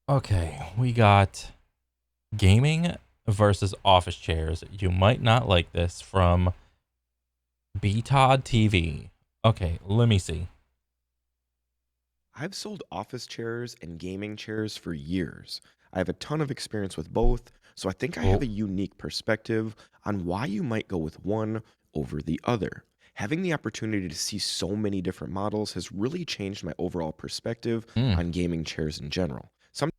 Okay, we got gaming versus office chairs. You might not like this from BTOD TV. Okay, let me see. I've sold office chairs and gaming chairs for years. I have a ton of experience with both, so I think I have Oh, a unique perspective on why you might go with one over the other. Having the opportunity to see so many different models has really changed my overall perspective mm. on gaming chairs in general. Some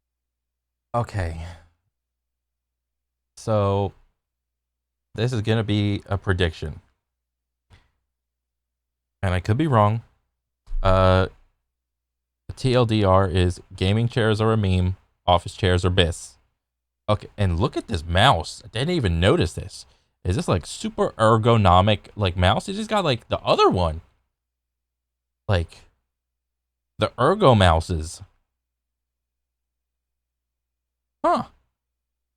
Okay. So this is gonna be a prediction, and I could be wrong. Uh, TLDR is gaming chairs are a meme, office chairs are bis. Okay, and look at this mouse. I didn't even notice this. Is this like super ergonomic like mouse? It just got like the other one, like the ergo mouses. Huh.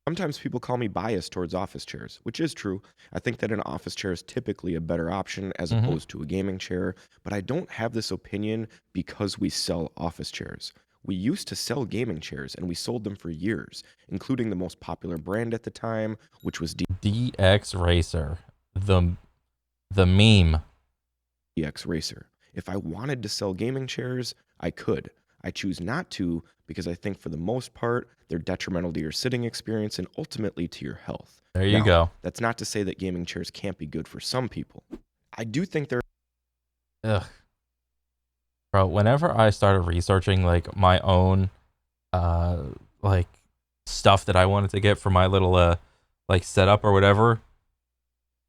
Sometimes people call me biased towards office chairs, which is true. I think that an office chair is typically a better option as Mm-hmm. opposed to a gaming chair, but I don't have this opinion because we sell office chairs. We used to sell gaming chairs and we sold them for years, including the most popular brand at the time, which was DX Racer, the the meme. DX Racer. If I wanted to sell gaming chairs, I could. I choose not to because I think for the most part, they're detrimental to your sitting experience and ultimately to your health. There you Now, go. that's not to say that gaming chairs can't be good for some people. I do think there Ugh, bro. Whenever I started researching like my own uh like stuff that I wanted to get for my little like setup or whatever,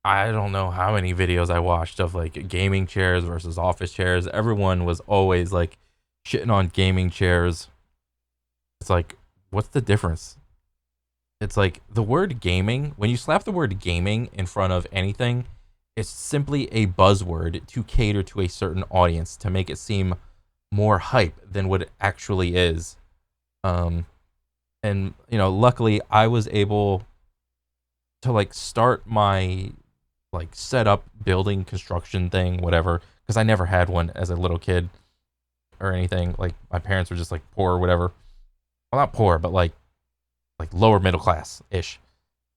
I don't know how many videos I watched of like gaming chairs versus office chairs. Everyone was always like shitting on gaming chairs. It's like, what's the difference? It's like the word gaming, when you slap the word gaming in front of anything, it's simply a buzzword to cater to a certain audience to make it seem more hype than what it actually is. Um, and luckily I was able to like start my like setup building construction thing, whatever, because I never had one as a little kid or anything. Like my parents were just like poor or whatever. Well, not poor, but like lower middle class ish.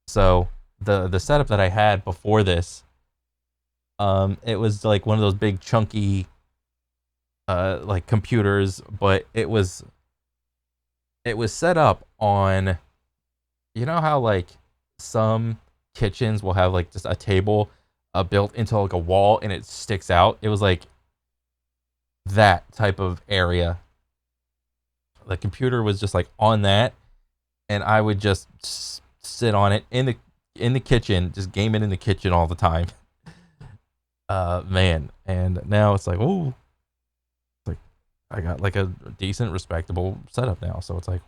So the setup that I had before this, it was like one of those big chunky like computers, but it was set up on, how like some kitchens will have like just a table built into like a wall and it sticks out. It was like that type of area. The computer was just like on that, and I would just sit on it in the kitchen, just gaming in the kitchen all the time. Man, and now it's like, oh, like I got like a decent, respectable setup now. So it's like,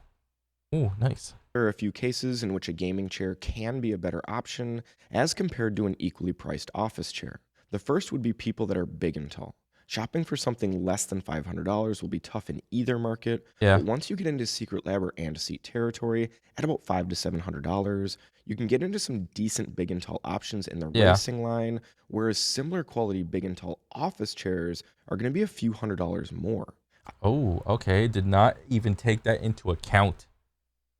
oh, nice. are a few cases in which a gaming chair can be a better option as compared to an equally priced office chair. The first would be people that are big and tall. Shopping for something less than $500 will be tough in either market, Yeah, but once you get into Secret Lab or and seat territory at about $500 to $700, you can get into some decent big and tall options in the yeah. racing line, whereas similar quality big and tall office chairs are going to be a few $100s more. Oh, okay. Did not even take that into account.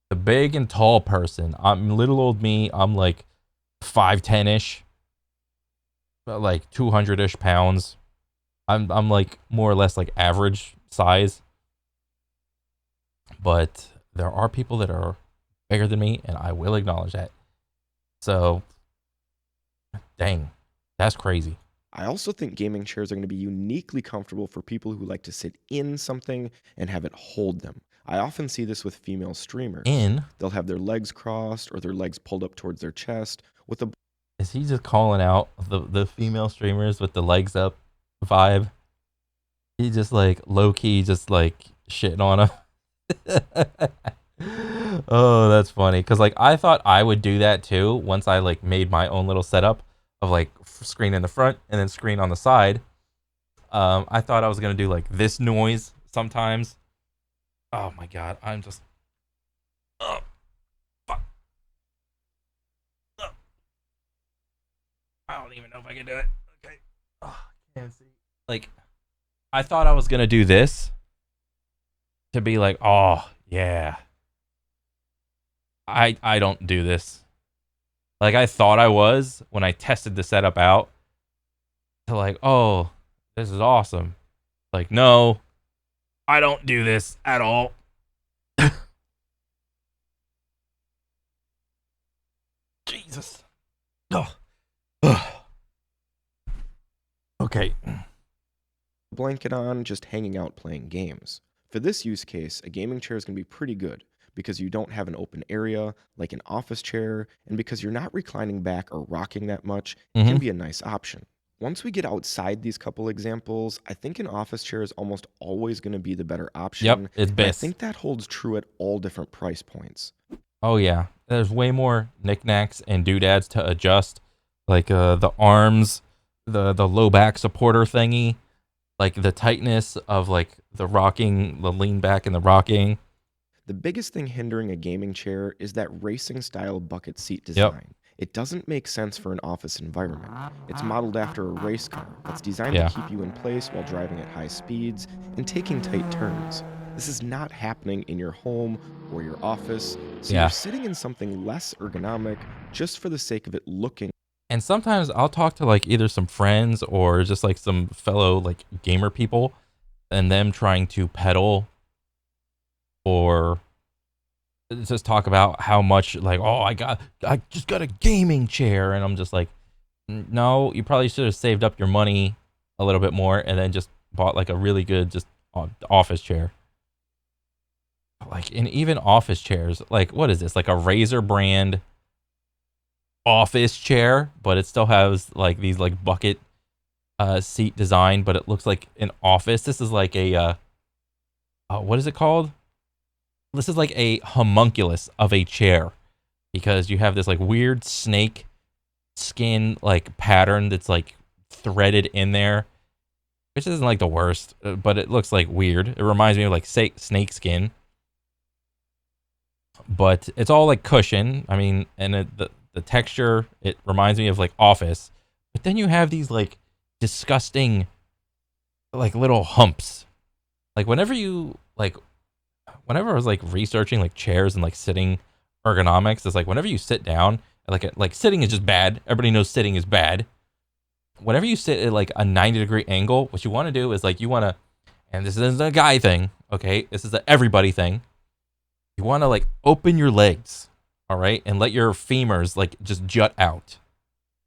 The big and tall person. I'm little old me. I'm like 5'10 ish, but like 200 ish pounds. I'm like more or less like average size, but there are people that are bigger than me, and I will acknowledge that. So, dang, that's crazy. I also think gaming chairs are going to be uniquely comfortable for people who like to sit in something and have it hold them. I often see this with female streamers. In They'll have their legs crossed or their legs pulled up towards their chest with a is he just calling out the female streamers with the legs up vibe? He just like low key, just like shitting on them. Oh, that's funny. Cause like I thought I would do that too once I like made my own little setup of like screen in the front and then screen on the side. I thought I was gonna do like this noise sometimes. Oh my god, I'm just oh fuck. Oh, I don't even know if I can do it. Okay. Oh, I can't see. Like I thought I was gonna do this to be like, oh yeah. I don't do this. Like I thought I was when I tested the setup out. To like, oh, this is awesome. Like, no, I don't do this at all. Jesus. Oh. Okay. Blanket on, just hanging out playing games. For this use case, a gaming chair is going to be pretty good because you don't have an open area like an office chair, and because you're not reclining back or rocking that much, it can Mm-hmm. be a nice option. Once we get outside these couple examples, I think an office chair is almost always going to be the better Yep, option, it's and I best. think that holds true at all different price points. Oh yeah, there's way more knickknacks and doodads to adjust, like the arms, the low back supporter thingy, like the tightness of like the rocking, the lean back and the rocking. The biggest thing hindering a gaming chair is that racing style bucket seat Yep. design. It doesn't make sense for an office environment. It's modeled after a race car that's designed to Yeah. keep you in place while driving at high speeds and taking tight turns. This is not happening in your home or your office, so you're Yeah. sitting in something less ergonomic just for the sake of it looking. And sometimes I'll talk to like either some friends or just like some fellow like gamer people and them trying to pedal or just talk about how much like, oh, I just got a gaming chair, and I'm just like, No, you probably should have saved up your money a little bit more and then just bought like a really good just office chair. Like in even office chairs, like what is this? Like a Razer brand office chair, but it still has like these like bucket seat design, but it looks like an office. This is like a what is it called? This is like a homunculus of a chair because you have this like weird snake skin like pattern that's like threaded in there, which isn't like the worst, but it looks like weird. It reminds me of like snake skin, but it's all like cushion. I mean, and the texture, it reminds me of like Office. But then you have these like disgusting like little humps. Like whenever I was like researching like chairs and like sitting ergonomics, it's like whenever you sit down, like sitting is just bad. Everybody knows sitting is bad. Whenever you sit at like a 90-degree angle, what you want to do is like you want to, and this isn't a guy thing, okay? This is an everybody thing. You want to like open your legs, all right, and let your femurs like just jut out,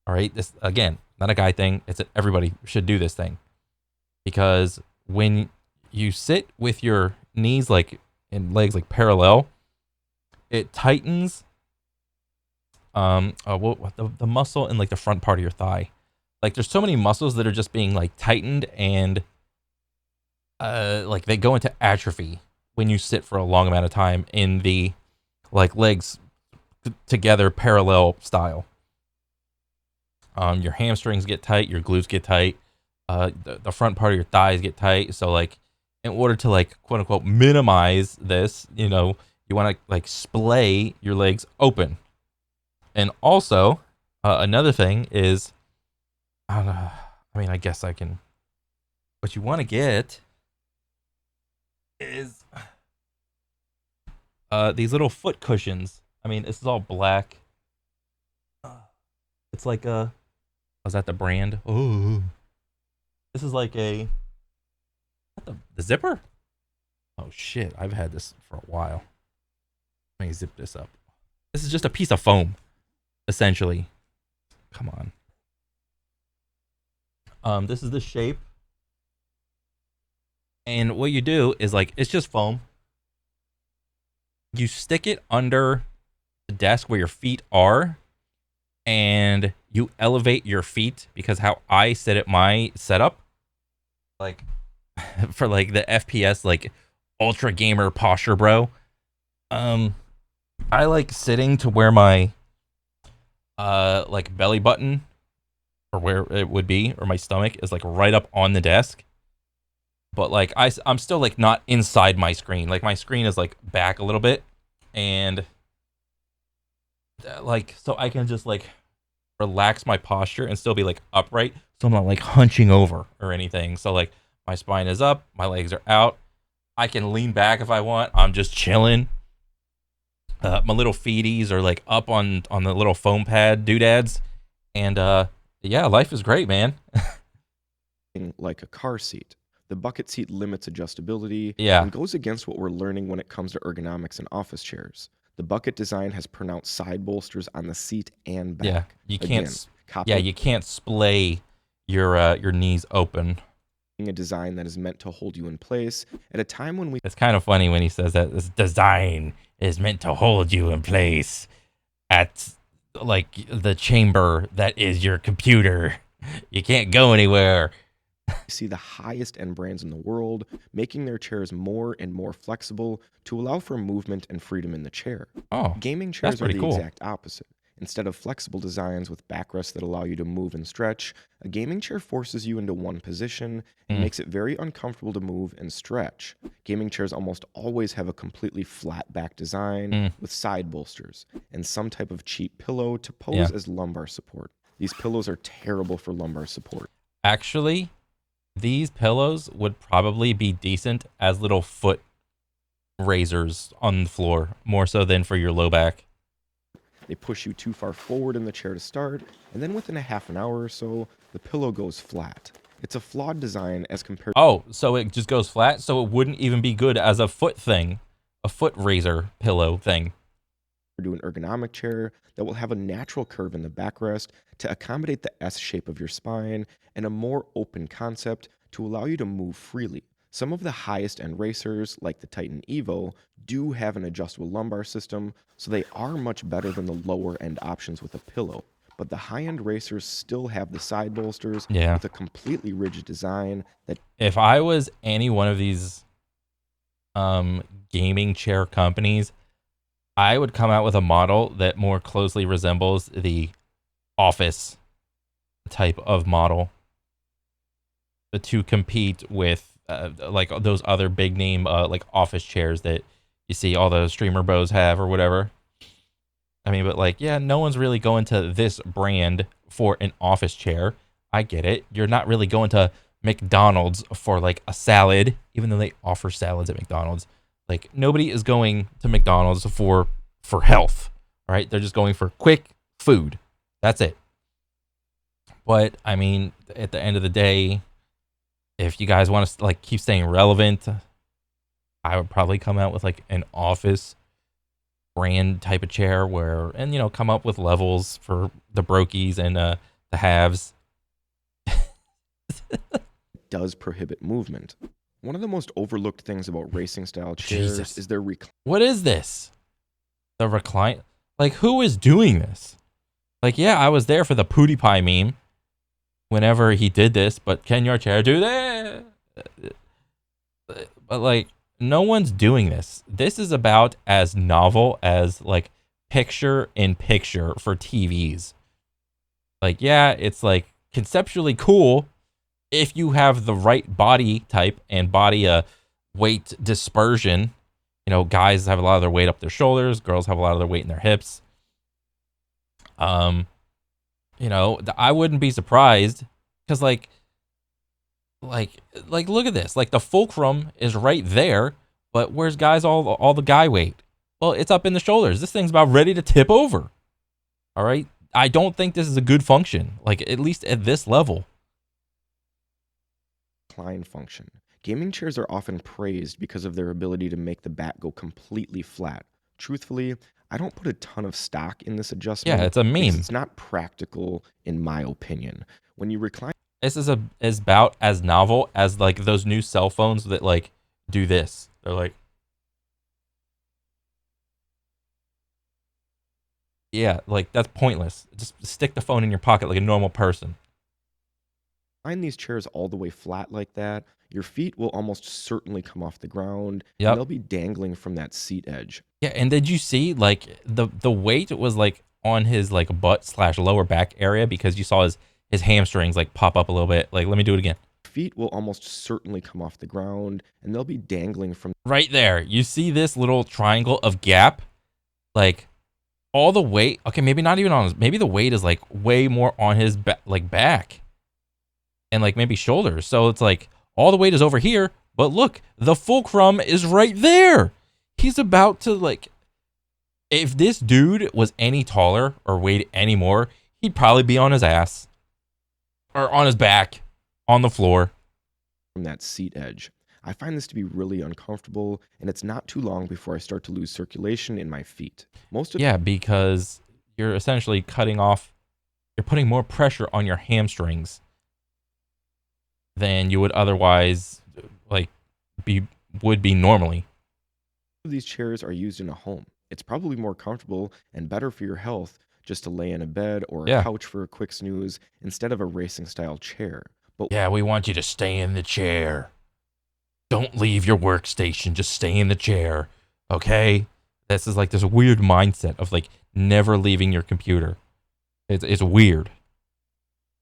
all right. This again, not a guy thing. It's everybody should do this thing because when you sit with your knees like and legs like parallel, it tightens the muscle in like the front part of your thigh. Like there's so many muscles that are just being like tightened and like they go into atrophy when you sit for a long amount of time in the like legs together parallel style. Your hamstrings get tight, your glutes get tight, the front part of your thighs get tight. So like in order to like quote unquote minimize this, you know, you want to like splay your legs open. And also another thing is I don't know. I mean, I guess I can. What you want to get is these little foot cushions. I mean, this is all black. It's like a. Was that the brand? Oh, this is like a. The zipper? Oh shit! I've had this for a while. Let me zip this up. This is just a piece of foam, essentially. Come on. This is the shape. And what you do is like it's just foam. You stick it under the desk where your feet are, and you elevate your feet because how I sit at my setup, like for like the FPS like ultra gamer posture, bro. I like sitting to where my like belly button or where it would be or my stomach is like right up on the desk, but like I'm still like not inside my screen. Like my screen is like back a little bit, and like so I can just like relax my posture and still be like upright, so I'm not like hunching over or anything. So like my spine is up, my legs are out. I can lean back if I want. I'm just chilling. My little feeties are like up on the little foam pad doodads, and yeah, life is great, man. Like a car seat. The bucket seat limits adjustability Yeah, and goes against what we're learning when it comes to ergonomics in office chairs. The bucket design has pronounced side bolsters on the seat and yeah. back. You can't. Again, Yeah, copying you can't splay your knees open. a design that is meant to hold you in place at a time when we It's kind of funny when he says that this design is meant to hold you in place at like the chamber that is your computer. You can't go anywhere. see the highest end brands in the world making their chairs more and more flexible to allow for movement and freedom in the chair. Oh, Gaming that's chairs are pretty the cool. exact opposite. Instead of flexible designs with backrests that allow you to move and stretch, a gaming chair forces you into one position and Mm, makes it very uncomfortable to move and stretch. Gaming chairs almost always have a completely flat back design mm, with side bolsters and some type of cheap pillow to yeah. pose as lumbar support. These pillows are terrible for lumbar support. Actually, these pillows would probably be decent as little foot raisers on the floor, more so than for your low back. They push you too far forward in the chair to start, and then within a half an hour or so, the pillow goes flat. It's a flawed design as compared Oh, so it just goes flat, so it wouldn't even be good as a foot thing, a foot raiser pillow thing. to an ergonomic chair that will have a natural curve in the backrest to accommodate the S shape of your spine and a more open concept to allow you to move freely. Some of the highest end racers, like the Titan Evo, do have an adjustable lumbar system, so they are much better than the lower end options with a pillow. But the high end racers still have the side bolsters Yeah. with a completely rigid design that If I was any one of these gaming chair companies, I would come out with a model that more closely resembles the office type of model to compete with like those other big name like office chairs that you see all the streamer bros have or whatever. I mean, but like, yeah, no one's really going to this brand for an office chair. I get it. You're not really going to McDonald's for like a salad, even though they offer salads at McDonald's. Like nobody is going to McDonald's for health. All right, they're just going for quick food. That's it. But I mean, at the end of the day, if you guys want to like keep staying relevant, I would probably come out with like an office brand type of chair where, and come up with levels for the brokies and the halves. does prohibit movement. One of the most overlooked things about racing style chairs Jesus. is their What is this? The recline? Like, who is doing this? Like, yeah, I was there for the PewDiePie meme whenever he did this, but can your chair do that? But like, no one's doing this. This is about as novel as like picture in picture for TVs. Like, yeah, it's like conceptually cool if you have the right body type and body weight dispersion. Guys have a lot of their weight up their shoulders, girls have a lot of their weight in their hips. I wouldn't be surprised because like look at this. Like the fulcrum is right there, but where's guys all the guy weight? Well, it's up in the shoulders. This thing's about ready to tip over. All right. I don't think this is a good function, like at least at this level. recline function. Gaming chairs are often praised because of their ability to make the back go completely flat. Truthfully, I don't put a ton of stock in this Yeah, adjustment it's a because meme. it's not practical in my opinion. When you recline This is about as novel as like those new cell phones that like do this. They're like, yeah, like that's pointless. Just stick the phone in your pocket like a normal person. these chairs all the way flat like that, your feet will almost certainly come off the ground and Yep. they'll be dangling from that seat edge. Yeah, and did you see like the weight was like on his like butt slash lower back area because you saw his hamstrings like pop up a little bit. Like, let me do it again. Feet will almost certainly come off the ground and they'll be dangling from Right there. You see this little triangle of gap? Like all the weight. Okay, maybe not even on his. Maybe the weight is like way more on his back and like maybe shoulders. So it's like all the weight is over here, but look, the fulcrum is right there. He's about to like If this dude was any taller or weighed any more, he'd probably be on his ass or on his back on the floor. From that seat edge. I find this to be really uncomfortable, and it's not too long before I start to lose circulation in my feet. Most of Yeah, because you're essentially you're putting more pressure on your hamstrings than you would otherwise like be would be normally. these chairs are used in a home. It's probably more comfortable and better for your health just to lay in a bed or a Yeah. couch for a quick snooze instead of a racing style chair. But Yeah, we want you to stay in the chair. Don't leave your workstation. Just stay in the chair. Okay? This is like this weird mindset of like never leaving your computer. It's weird.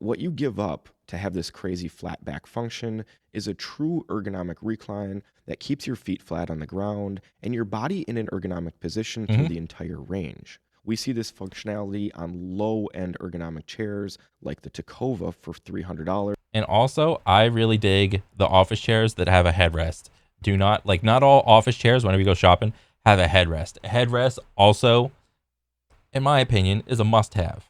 what you give up to have this crazy flat back function is a true ergonomic recline that keeps your feet flat on the ground and your body in an ergonomic position through Mhm. the entire range. We see this functionality on low end ergonomic chairs like the Tacova for $300. And also, I really dig the office chairs that have a headrest. Do not like not all office chairs whenever you go shopping have a headrest. A headrest also, in my opinion, is a must-have.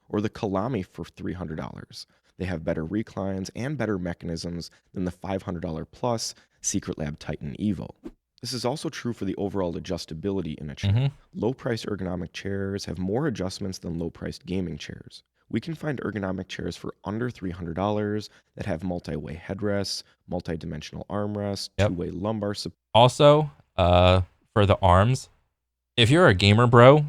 Or the Kalami for $300. They have better reclines and better mechanisms than the $500 plus Secret Lab Titan Evo. This is also true for the overall adjustability in a chair. Mhm. Low priced ergonomic chairs have more adjustments than low priced gaming chairs. We can find ergonomic chairs for under $300 that have multi way headrests, multi dimensional armrests, Yep. two-way lumbar support. Also, for the arms, if you're a gamer, bro,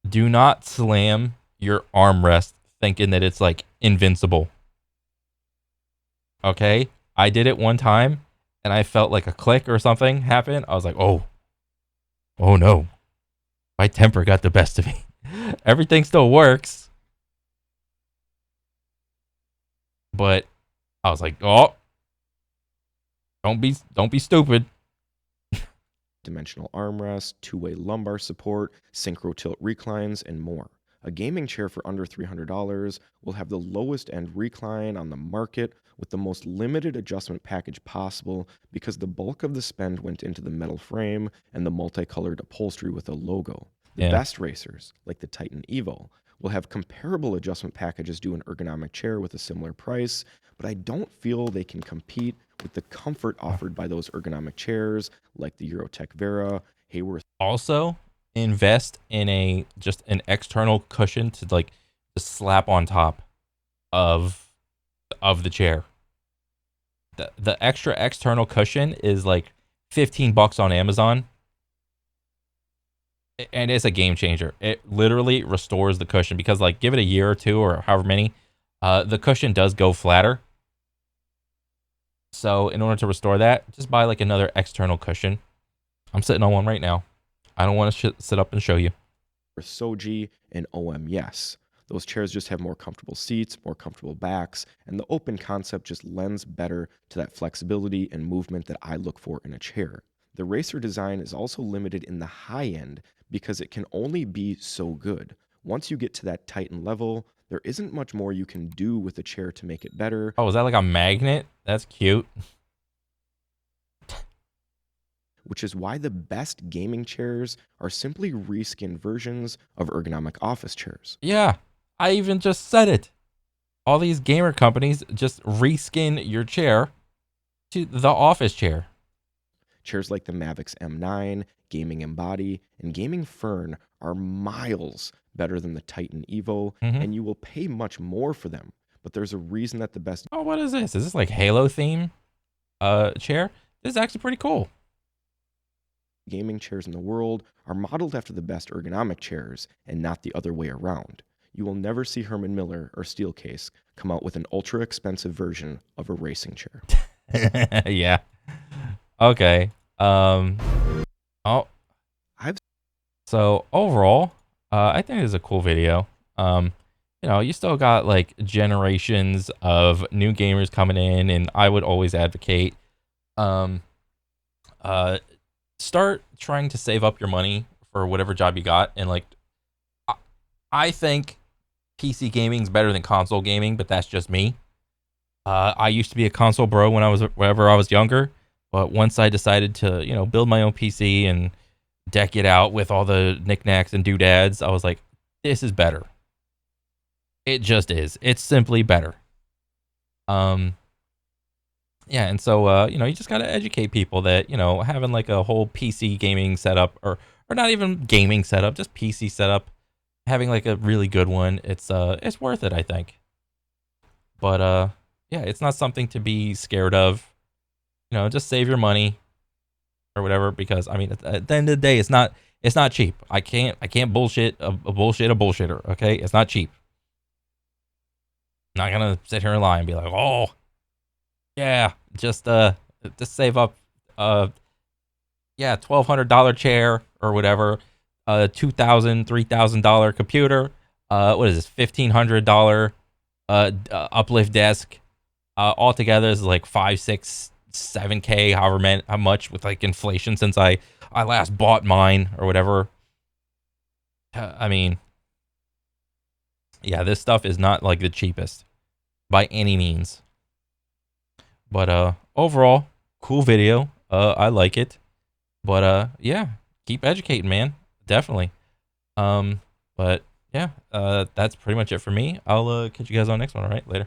do not slam your armrest thinking that it's like invincible. Okay? I did it one time and I felt like a click or something happen. I was like, oh no. My temper got the best of me. Everything still works. But I was like, oh, don't be stupid. Dimensional armrest, two-way lumbar support, synchro tilt reclines, and more. A gaming chair for under $300 will have the lowest end recline on the market with the most limited adjustment package possible because the bulk of the spend went into the metal frame and the multicolored upholstery with a logo. The Yeah. best racers, like the Titan Evo, will have comparable adjustment packages to an ergonomic chair with a similar price, but I don't feel they can compete with the comfort offered by those ergonomic chairs like the Eurotech Vera, Hayworth. Also, invest in just an external cushion to like just slap on top of the chair. The extra external cushion is like $15 on Amazon. And it's a game changer. It literally restores the cushion because like give it a year or two or however many, the cushion does go flatter. So in order to restore that, just buy like another external cushion. I'm sitting on one right now. I don't want to sit up and show you. Soji and OM Yes. Those chairs just have more comfortable seats, more comfortable backs, and the open concept just lends better to that flexibility and movement that I look for in a chair. The racer design is also limited in the high end because it can only be so good. Once you get to that Titan level, there isn't much more you can do with the chair to make it better. Oh, is that like a magnet? That's cute. Which is why the best gaming chairs are simply reskinned versions of ergonomic office chairs. Yeah, I even just said it. All these gamer companies just reskin your chair to the office chair. Chairs like the Mavix M9, Gaming Embody, and Gaming Fern are miles better than the Titan Evo, and you will pay much more for them. But there's a reason that the best Oh, what is this? Is this like Halo theme chair? This is actually pretty cool. gaming chairs in the world are modeled after the best ergonomic chairs and not the other way around. You will never see Herman Miller or Steelcase come out with an ultra expensive version of a racing chair. Yeah. Okay. Oh. So overall, I think it's a cool video. You still got like generations of new gamers coming in, and I would always advocate, start trying to save up your money for whatever job you got, and like, I think PC gaming is better than console gaming, but that's just me. I used to be a console bro whenever I was younger, But once I decided to, build my own PC and deck it out with all the knickknacks and doodads, I was like, this is better. It just is. It's simply better. Um, yeah, and so you just gotta educate people that having like a whole PC gaming setup, or not even gaming setup, just PC setup, having like a really good one, it's worth it, I think. But yeah, it's not something to be scared of. Just save your money or whatever, because I mean, at the end of the day, it's not cheap. I can't bullshit a bullshitter. Okay, it's not cheap. I'm not gonna sit here and lie and be like, oh yeah, just save up yeah, $1,200 chair or whatever, $2,000 $3,000 computer, what is this, $1,500 uplift desk, altogether is like 5 6 7K, how much with like inflation since I last bought mine or whatever. I mean, yeah, this stuff is not like the cheapest by any means. But overall, cool video. I like it. But yeah, keep educating, man. Definitely. But yeah, that's pretty much it for me. I'll catch you guys on the next one. All right, later.